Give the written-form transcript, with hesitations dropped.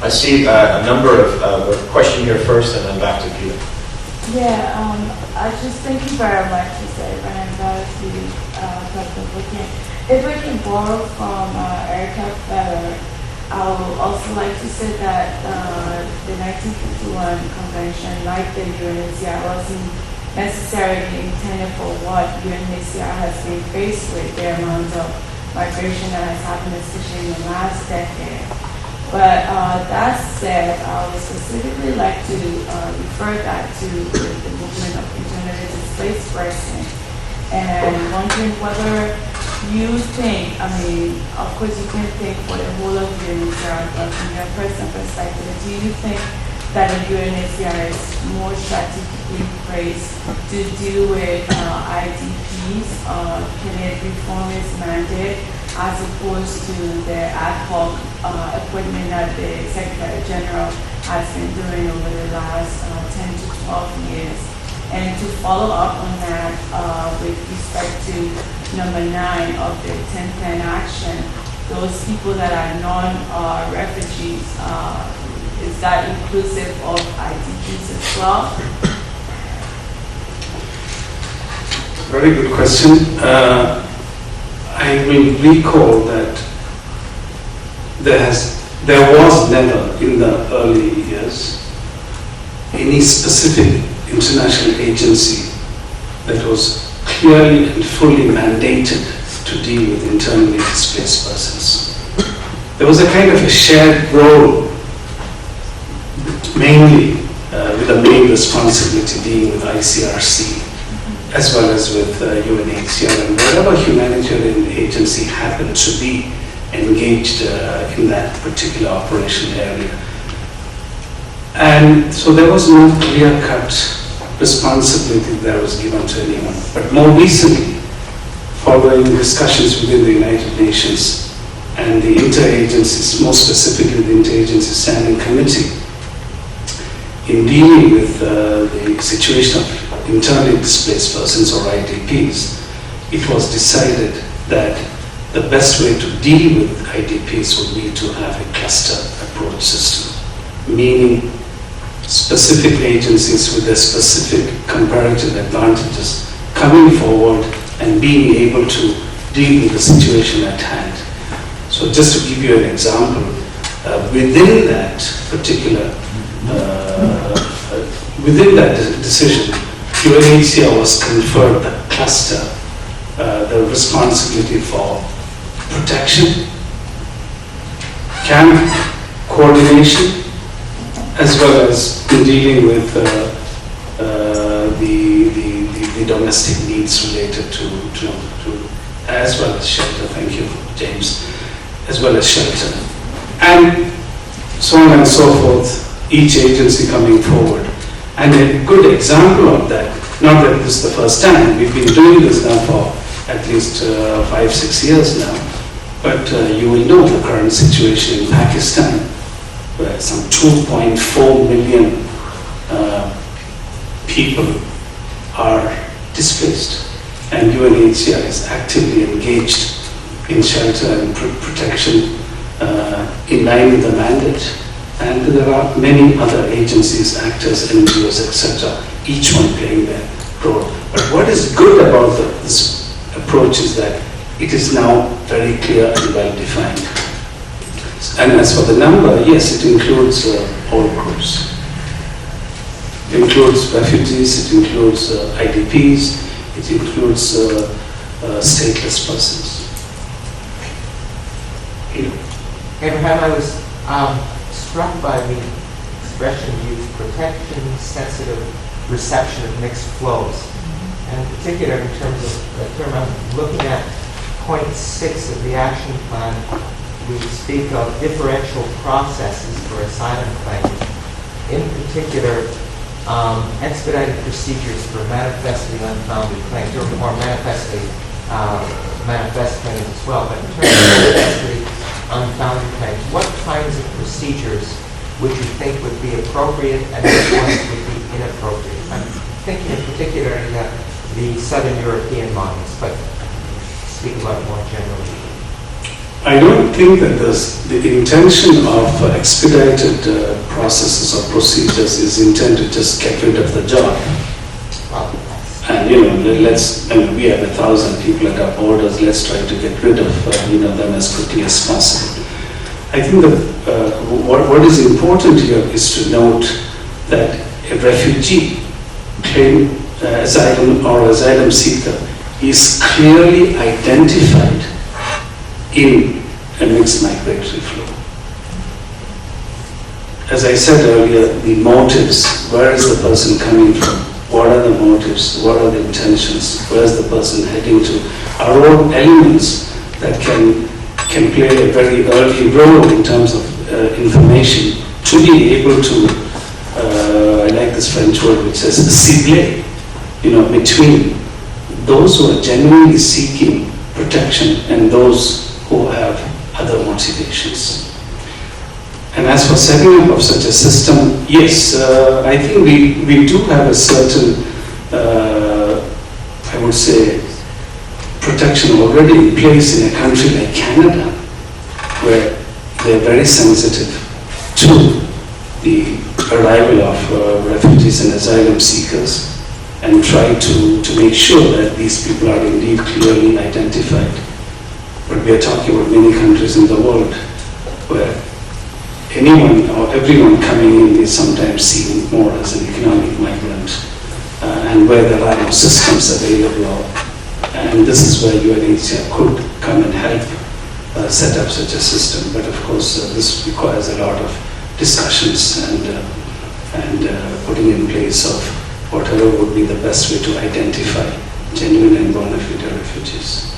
I see a number of a question here first, and then back to Peter. Yeah, I just thank you very much to say when I'm glad to Dr. Booking. If we can borrow from Erica Feller, I would also like to say that the 1951 convention, like the UNHCR, wasn't necessarily intended for what UNHCR has been faced with, the amount of migration that has happened, especially in the last decade. But that said, I would specifically like to refer that to the movement of internally displaced persons, and wondering whether you think, I mean, of course you can think for the whole of UNHCR, but from your personal perspective, do you think that the UNHCR is more strategically placed to deal with IDPs, can it reform its mandate, as opposed to the ad hoc appointment that the Secretary General has been doing over the last 10 to 12 years? And to follow up on that, with respect to number 9 of the 10 plan action, those people that are non-refugees, is that inclusive of IDPs as well? Very good question. I will recall that there was never in the early years any specific international agency that was clearly and fully mandated to deal with internally displaced persons. There was a kind of a shared role, mainly with a main responsibility dealing with ICRC, as well as with UNHCR and whatever humanitarian agency happened to be engaged in that particular operational area. And so there was no clear-cut responsibility that was given to anyone. But more recently, following discussions within the United Nations and the interagencies, more specifically the Interagency Standing Committee, in dealing with the situation of internally displaced persons, or IDPs, it was decided that the best way to deal with IDPs would be to have a cluster approach system, meaning specific agencies with their specific comparative advantages coming forward and being able to deal with the situation at hand. So just to give you an example, within that particular within that decision, UNHCR was conferred the cluster, the responsibility for protection, camp coordination, as well as in dealing with the domestic needs related to as well as shelter. Thank you, James. As well as shelter, and so on and so forth. Each agency coming forward. And a good example of that, not that this is the first time, we've been doing this now for at least 5-6 years now, but you will know the current situation in Pakistan, where some 2.4 million people are displaced, and UNHCR is actively engaged in shelter and protection in line with the mandate. And there are many other agencies, actors, NGOs, etc., each one playing their role. But what is good about this approach is that it is now very clear and well defined. And as for the number, yes, it includes all groups. It includes refugees, it includes IDPs, it includes stateless persons. Abraham, I was struck by the expression used, protection-sensitive reception of mixed flows. And in particular, in terms of the term I'm looking at, point 6 of the action plan, we speak of differential processes for asylum claims. In particular, expedited procedures for manifestly unfounded claims, or more manifestly manifest claims as well. But in terms of manifestly unfounded claims, what kinds of procedures would you think would be appropriate and which ones would be inappropriate? I'm thinking in particular in the Southern European models, but speak about it more generally. I don't think that the intention of expedited processes or procedures is intended to just get rid of the job. Well, And, we have 1,000 people at our borders, let's try to get rid of, them as quickly as possible. I think that what is important here is to note that a refugee claim asylum or asylum seeker is clearly identified in a mixed migratory flow. As I said earlier, the motives, where is the person coming from? What are the motives? What are the intentions? Where is the person heading to? Are all elements that can play a very early role in terms of information to be able to, I like this French word which says ciblé, between those who are genuinely seeking protection and those who have other motivations. And as for setting up of such a system, yes, I think we do have a certain, I would say, protection already in place in a country like Canada, where they're very sensitive to the arrival of refugees and asylum seekers and try to make sure that these people are indeed clearly identified. But we are talking about many countries in the world where anyone or everyone coming in is sometimes seen more as an economic migrant, and where there are no systems available. And this is where UNHCR could come and help set up such a system. But of course, this requires a lot of discussions and putting in place of whatever would be the best way to identify genuine and bona fide refugees.